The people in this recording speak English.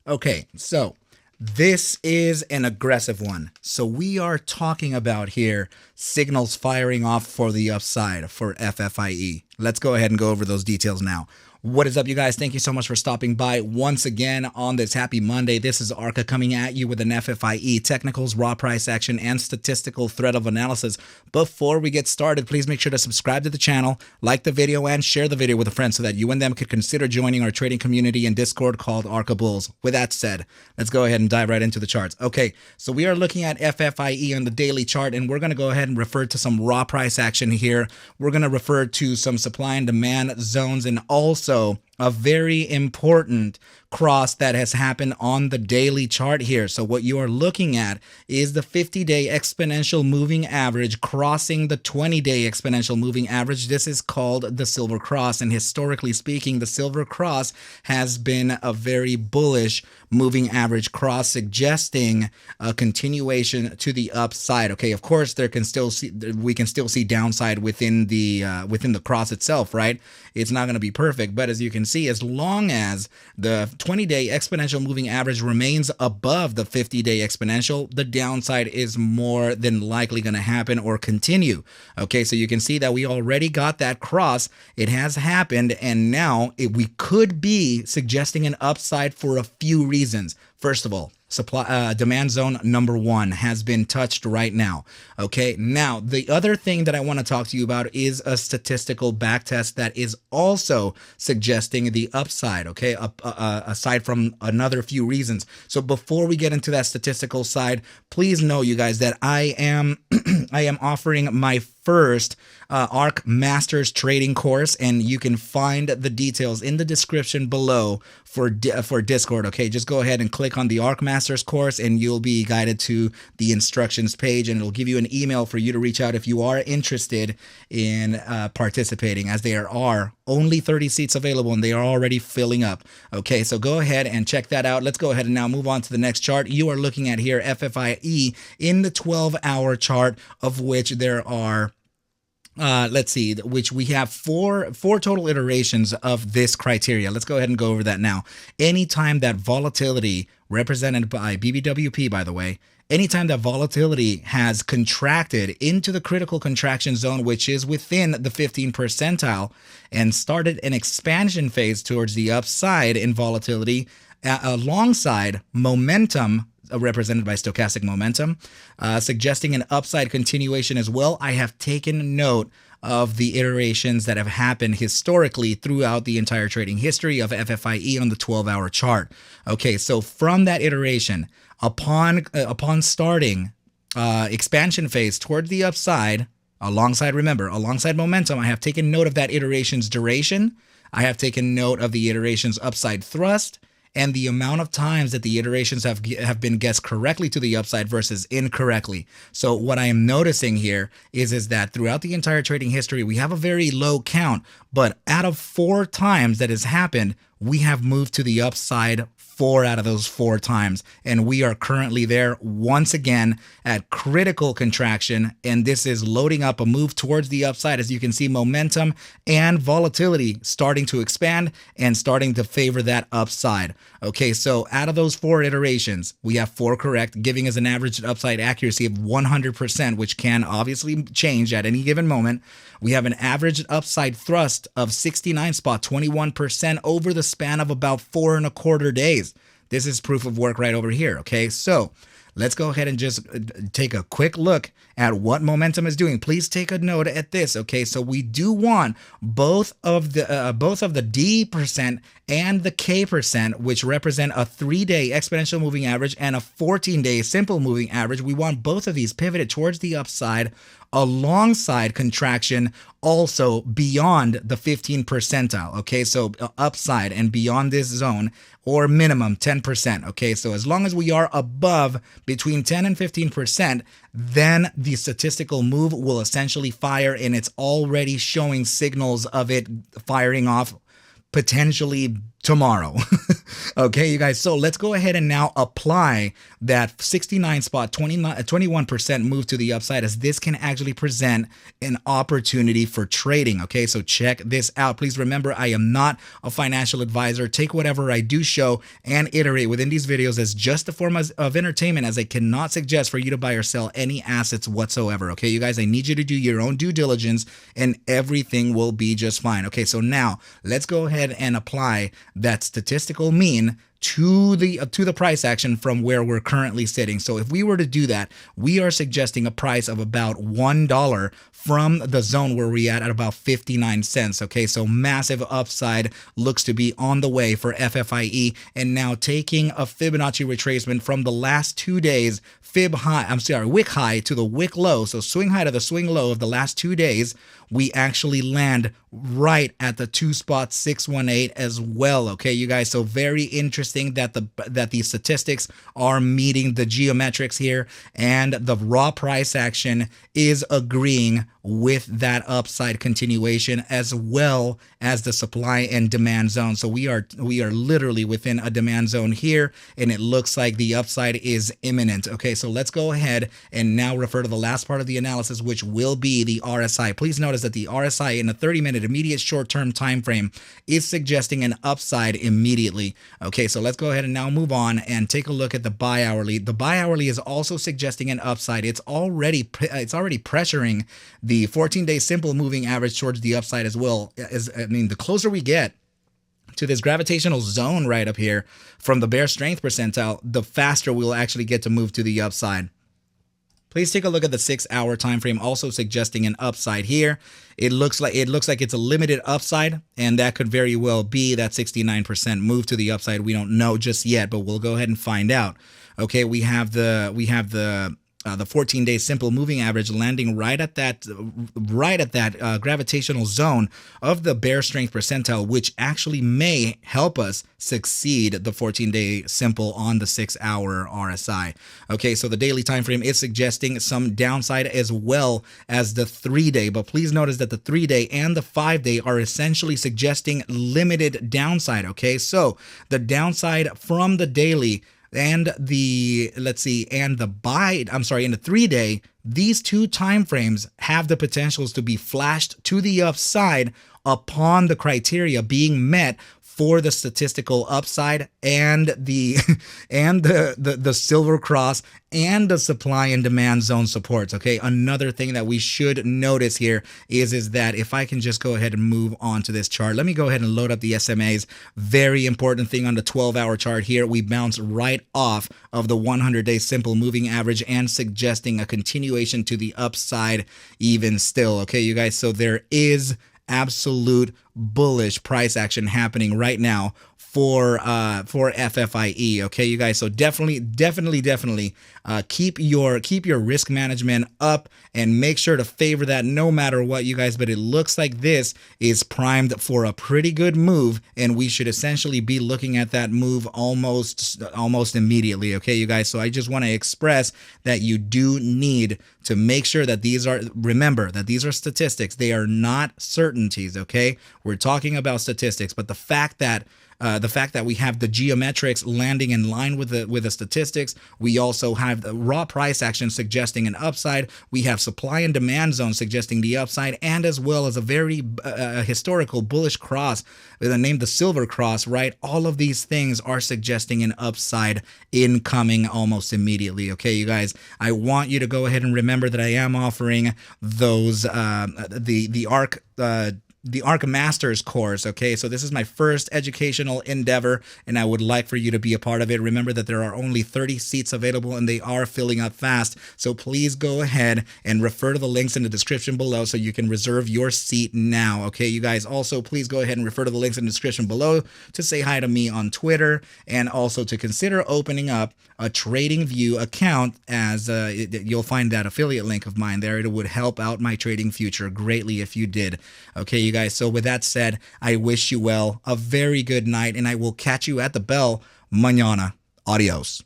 Okay, so this is an aggressive one. So we are talking about here signals firing off for the upside for FFIE. Let's go ahead and go over those details now. What is up, you guys? Thank you so much for stopping by once again on this happy Monday. This is ARCa coming at you with an FFIE, technicals, raw price action, and statistical thread of analysis. Before we get started, please make sure to subscribe to the channel, like the video, and share the video with a friend so that you and them could consider joining our trading community in Discord called ARCa Bulls. With that said, let's go ahead and dive right into the charts. Okay, so we are looking at FFIE on the daily chart, and we're going to go ahead and refer to some raw price action here. We're going to refer to some supply and demand zones, and also a very important cross that has happened on the daily chart here. So what you are looking at is the 50-day exponential moving average crossing the 20-day exponential moving average. This is called the silver cross, and historically speaking, the silver cross has been a very bullish moving average cross, suggesting a continuation to the upside. Okay, of course we can still see downside within the cross itself, right? It's not going to be perfect, but as you can see, as long as the 20-day exponential moving average remains above the 50-day exponential, the downside is more than likely going to happen or continue. Okay, so you can see that we already got that cross. It has happened, and now we could be suggesting an upside for a few reasons. First of all, demand zone number 1 has been touched right now. Okay, now the other thing that I want to talk to you about is a statistical backtest that is also suggesting the upside. Okay, aside from another few reasons. So before we get into that statistical side, please know, you guys, that I am offering my first ARC Masters trading course, and you can find the details in the description below for Discord. Okay, just go ahead and click on the ARC Masters course and you'll be guided to the instructions page, and it'll give you an email for you to reach out if you are interested in participating, as there are only 30 seats available and they are already filling up. Okay, so go ahead and check that out. Let's go ahead and now move on to the next chart. You are looking at here FFIE in the 12-hour chart, of which there are let's see, which we have four total iterations of this criteria. Let's go ahead and go over that now. Anytime that volatility, represented by BBWP, by the way, anytime that volatility has contracted into the critical contraction zone, which is within the 15th percentile, and started an expansion phase towards the upside in volatility, alongside momentum, represented by stochastic momentum, suggesting an upside continuation as well. I have taken note of the iterations that have happened historically throughout the entire trading history of FFIE on the 12-hour chart. Okay, so from that iteration, upon starting expansion phase toward the upside, alongside momentum, I have taken note of that iteration's duration. I have taken note of the iteration's upside thrust, and the amount of times that the iterations have been guessed correctly to the upside versus incorrectly. So what I am noticing here is that throughout the entire trading history, we have a very low count, but out of 4 times that has happened, we have moved to the upside 4 out of those 4 times, and we are currently there once again at critical contraction, and this is loading up a move towards the upside. As you can see, momentum and volatility starting to expand and starting to favor that upside. Okay, so out of those 4 iterations, we have 4 correct, giving us an average upside accuracy of 100%, which can obviously change at any given moment. We have an average upside thrust of 69.21% over the span of about 4.25 days. This is proof of work right over here. Okay, so let's go ahead and just take a quick look at what momentum is doing. Please take a note at this. Okay, so we do want both of the D percent and the K percent, which represent a 3-day exponential moving average and a 14-day simple moving average. We want both of these pivoted towards the upside alongside contraction, also beyond the 15th percentile. Okay, so upside and beyond this zone, or minimum 10%. Okay, so as long as we are above between 10 and 15%, then the statistical move will essentially fire, and it's already showing signals of it firing off potentially tomorrow. Okay, you guys. So let's go ahead and now apply that 69 spot 21% move to the upside, as this can actually present an opportunity for trading. Okay, so check this out. Please remember, I am not a financial advisor. Take whatever I do show and iterate within these videos as just a form of entertainment, as I cannot suggest for you to buy or sell any assets whatsoever. Okay, you guys, I need you to do your own due diligence and everything will be just fine. Okay, so now let's go ahead and apply that statistical mean to the price action from where we're currently sitting. So if we were to do that, we are suggesting a price of about $1 from the zone where we're at about 59 cents. Okay, so massive upside looks to be on the way for FFIE. And now taking a Fibonacci retracement from the last 2 days, wick high to the wick low, so swing high to the swing low of the last 2 days, we actually land right at the 2.618 as well. Okay, you guys, so very interesting that the statistics are meeting the geometrics here, and the raw price action is agreeing with that upside continuation, as well as the supply and demand zone. So we are literally within a demand zone here, and it looks like the upside is imminent. Okay, so let's go ahead and now refer to the last part of the analysis, which will be the RSI. Please notice that the RSI in a 30-minute immediate short-term time frame is suggesting an upside immediately. Okay, so let's go ahead and now move on and take a look at the bi-hourly. The bi-hourly is also suggesting an upside. It's already pressuring the 14-day simple moving average towards the upside as well. The closer we get to this gravitational zone right up here from the bear strength percentile, the faster we'll actually get to move to the upside. Please take a look at the 6-hour time frame, also suggesting an upside here. It looks like it's a limited upside, and that could very well be that 69% move to the upside. We don't know just yet, but we'll go ahead and find out. Okay, we have the 14-day simple moving average landing right at that gravitational zone of the bear strength percentile, which actually may help us succeed the 14-day simple on the 6-hour RSI. Okay, so the daily time frame is suggesting some downside as well as the 3-day, but please notice that the 3-day and the 5-day are essentially suggesting limited downside. Okay, so the downside from the daily and in the 3-day, these two time frames have the potentials to be flashed to the upside upon the criteria being met for the statistical upside and the silver cross and the supply and demand zone supports. Okay, another thing that we should notice here is that if I can just go ahead and move on to this chart, let me go ahead and load up the SMAs. Very important thing on the 12-hour chart here, we bounce right off of the 100-day simple moving average and suggesting a continuation to the upside even still. Okay, you guys, so there is absolute bullish price action happening right now for FFIE. Okay, you guys, so definitely keep your risk management up and make sure to favor that no matter what, you guys. But it looks like this is primed for a pretty good move, and we should essentially be looking at that move almost immediately. Okay, you guys, so I just want to express that you do need to make sure that remember that these are statistics. They are not certainties. Okay, we're talking about statistics, but the fact that we have the geometrics landing in line with the statistics, we also have the raw price action suggesting an upside, we have supply and demand zone suggesting the upside, and as well as a very historical bullish cross named the silver cross, right? All of these things are suggesting an upside incoming almost immediately. Okay, you guys, I want you to go ahead and remember that I am offering those the ARC Masters course. Okay, so this is my first educational endeavor, and I would like for you to be a part of it. Remember that there are only 30 seats available, and they are filling up fast. So please go ahead and refer to the links in the description below so you can reserve your seat now. Okay, you guys, also please go ahead and refer to the links in the description below to say hi to me on Twitter, and also to consider opening up a TradingView account, as you'll find that affiliate link of mine there. It would help out my trading future greatly if you did. Okay, you guys, so with that said, I wish you well, a very good night, and I will catch you at the bell mañana. Adios.